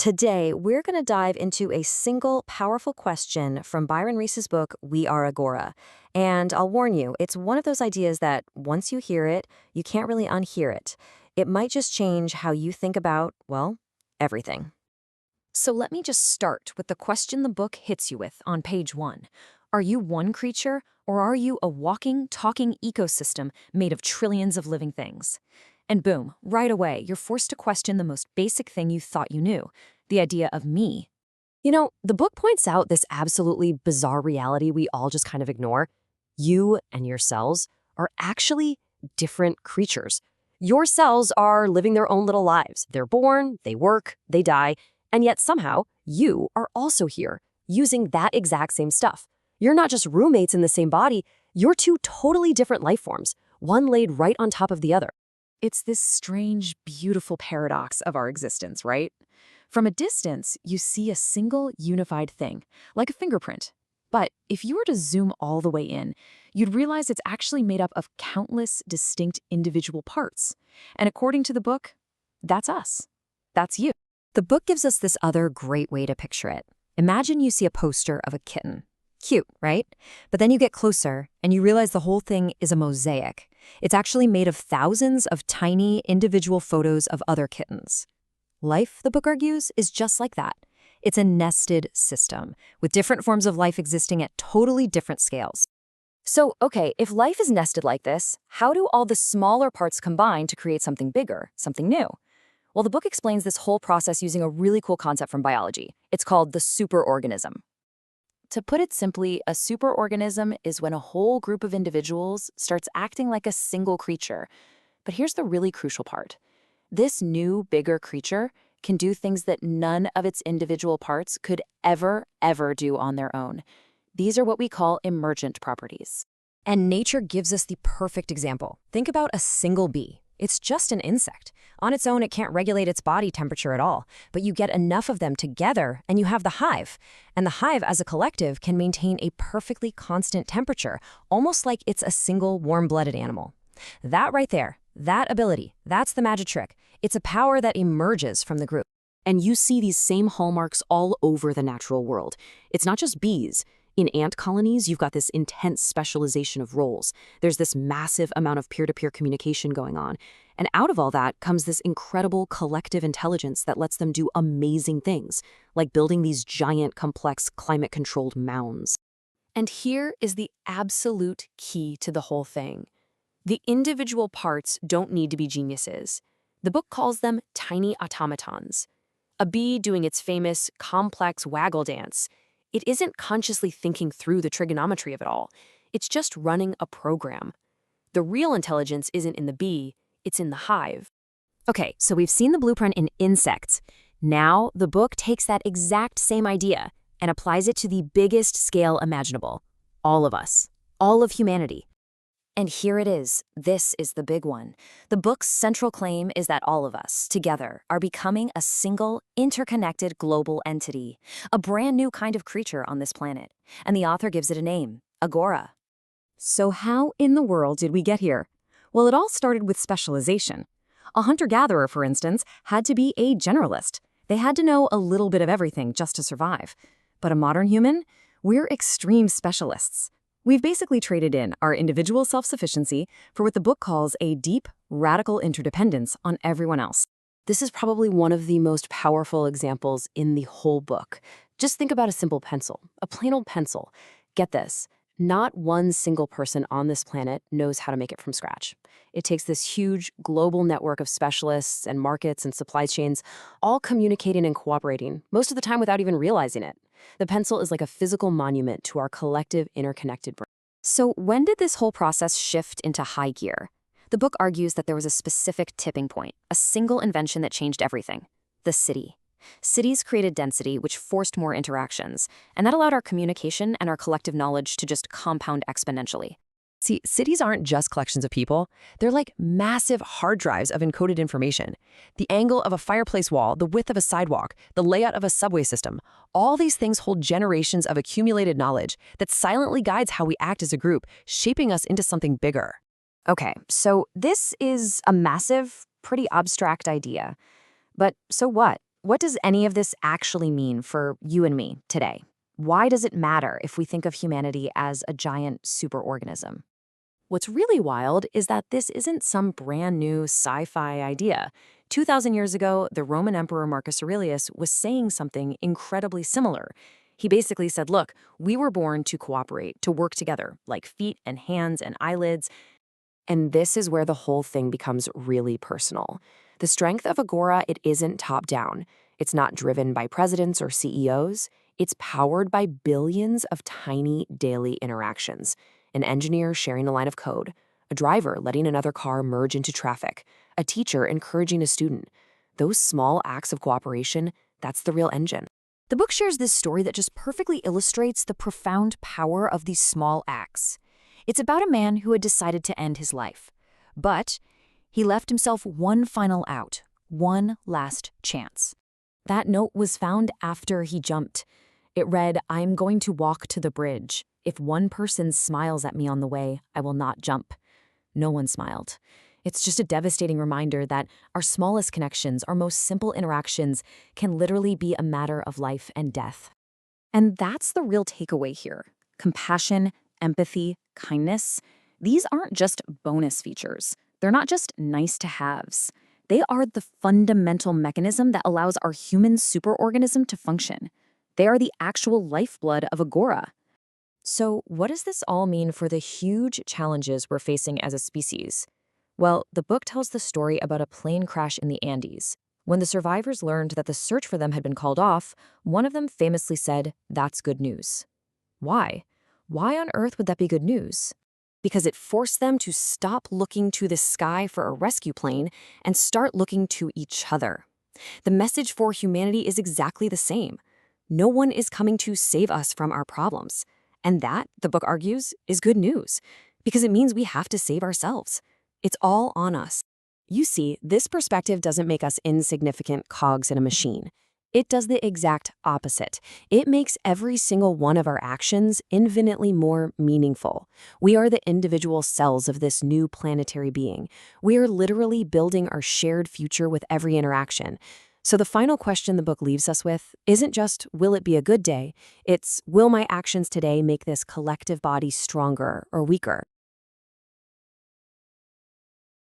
Today, we're going to dive into a single powerful question from Byron Reese's book, We Are Agora. And I'll warn you, it's one of those ideas that once you hear it, you can't really unhear it. It might just change how you think about, well, everything. So let me just start with the question the book hits you with on page 1. Are you one creature, or are you a walking, talking ecosystem made of trillions of living things? And boom, right away, you're forced to question the most basic thing you thought you knew, the idea of me. The book points out this absolutely bizarre reality we all just kind of ignore. You and your cells are actually different creatures. Your cells are living their own little lives. They're born, they work, they die, and yet somehow you are also here, using that exact same stuff. You're not just roommates in the same body, you're two totally different life forms, one laid right on top of the other. It's this strange, beautiful paradox of our existence, right? From a distance, you see a single, unified thing, like a fingerprint. But if you were to zoom all the way in, you'd realize it's actually made up of countless, distinct individual parts. And according to the book, that's us. That's you. The book gives us this other great way to picture it. Imagine you see a poster of a kitten. Cute, right? But then you get closer, and you realize the whole thing is a mosaic. It's actually made of thousands of tiny, individual photos of other kittens. Life, the book argues, is just like that. It's a nested system, with different forms of life existing at totally different scales. So, okay, if life is nested like this, how do all the smaller parts combine to create something bigger, something new? Well, the book explains this whole process using a really cool concept from biology. It's called the superorganism. To put it simply, a superorganism is when a whole group of individuals starts acting like a single creature. But here's the really crucial part. This new, bigger creature can do things that none of its individual parts could ever do on their own. These are what we call emergent properties. And nature gives us the perfect example. Think about a single bee. It's just an insect. On its own, it can't regulate its body temperature at all, but you get enough of them together and you have the hive. And the hive as a collective can maintain a perfectly constant temperature, almost like it's a single warm-blooded animal. That right there, that ability, that's the magic trick. It's a power that emerges from the group. And you see these same hallmarks all over the natural world. It's not just bees. In ant colonies, you've got this intense specialization of roles. There's this massive amount of peer-to-peer communication going on. And out of all that comes this incredible collective intelligence that lets them do amazing things, like building these giant, complex, climate-controlled mounds. And here is the absolute key to the whole thing. The individual parts don't need to be geniuses. The book calls them tiny automatons. A bee doing its famous, complex waggle dance. It isn't consciously thinking through the trigonometry of it all. It's just running a program. The real intelligence isn't in the bee, it's in the hive. Okay, so we've seen the blueprint in insects. Now, the book takes that exact same idea and applies it to the biggest scale imaginable. All of us. All of humanity. And here it is. This is the big one. The book's central claim is that all of us, together, are becoming a single, interconnected global entity, a brand new kind of creature on this planet. And the author gives it a name, Agora. So how in the world did we get here? Well, it all started with specialization. A hunter-gatherer, for instance, had to be a generalist. They had to know a little bit of everything just to survive. But a modern human? We're extreme specialists. We've basically traded in our individual self-sufficiency for what the book calls a deep, radical interdependence on everyone else. This is probably one of the most powerful examples in the whole book. Just think about a simple pencil, a plain old pencil. Get this, not one single person on this planet knows how to make it from scratch. It takes this huge global network of specialists and markets and supply chains all communicating and cooperating, most of the time without even realizing it. The pencil is like a physical monument to our collective interconnected brain. So when did this whole process shift into high gear? The book argues that there was a specific tipping point, a single invention that changed everything: the city. Cities created density, which forced more interactions, and that allowed our communication and our collective knowledge to just compound exponentially. See, cities aren't just collections of people. They're like massive hard drives of encoded information. The angle of a fireplace wall, the width of a sidewalk, the layout of a subway system, all these things hold generations of accumulated knowledge that silently guides how we act as a group, shaping us into something bigger. Okay, so this is a massive, pretty abstract idea. But so what? what does any of this actually mean for you and me today? Why does it matter if we think of humanity as a giant superorganism? What's really wild is that this isn't some brand new sci-fi idea. 2,000 years ago, the Roman Emperor Marcus Aurelius was saying something incredibly similar. He basically said, look, we were born to cooperate, to work together, like feet and hands and eyelids. And this is where the whole thing becomes really personal. The strength of Agora, it isn't top-down. It's not driven by presidents or CEOs. It's powered by billions of tiny daily interactions. An engineer sharing a line of code, a driver letting another car merge into traffic, a teacher encouraging a student. Those small acts of cooperation, that's the real engine. The book shares this story that just perfectly illustrates the profound power of these small acts. It's about a man who had decided to end his life, but he left himself one final out, one last chance. That note was found after he jumped. It read, "I'm going to walk to the bridge. If one person smiles at me on the way, I will not jump." No one smiled. It's just a devastating reminder that our smallest connections, our most simple interactions, can literally be a matter of life and death. And that's the real takeaway here. Compassion, empathy, kindness, these aren't just bonus features. They're not just nice-to-haves. They are the fundamental mechanism that allows our human superorganism to function. They are the actual lifeblood of Agora. So what does this all mean for the huge challenges we're facing as a species? Well, the book tells the story about a plane crash in the Andes. When the survivors learned that the search for them had been called off, one of them famously said, "That's good news." Why? Why on earth would that be good news? Because it forced them to stop looking to the sky for a rescue plane and start looking to each other. The message for humanity is exactly the same. No one is coming to save us from our problems. And that, the book argues, is good news, because it means we have to save ourselves. It's all on us. You see, this perspective doesn't make us insignificant cogs in a machine. It does the exact opposite. It makes every single one of our actions infinitely more meaningful. We are the individual cells of this new planetary being. We are literally building our shared future with every interaction. So the final question the book leaves us with isn't just, will it be a good day? It's, will my actions today make this collective body stronger or weaker?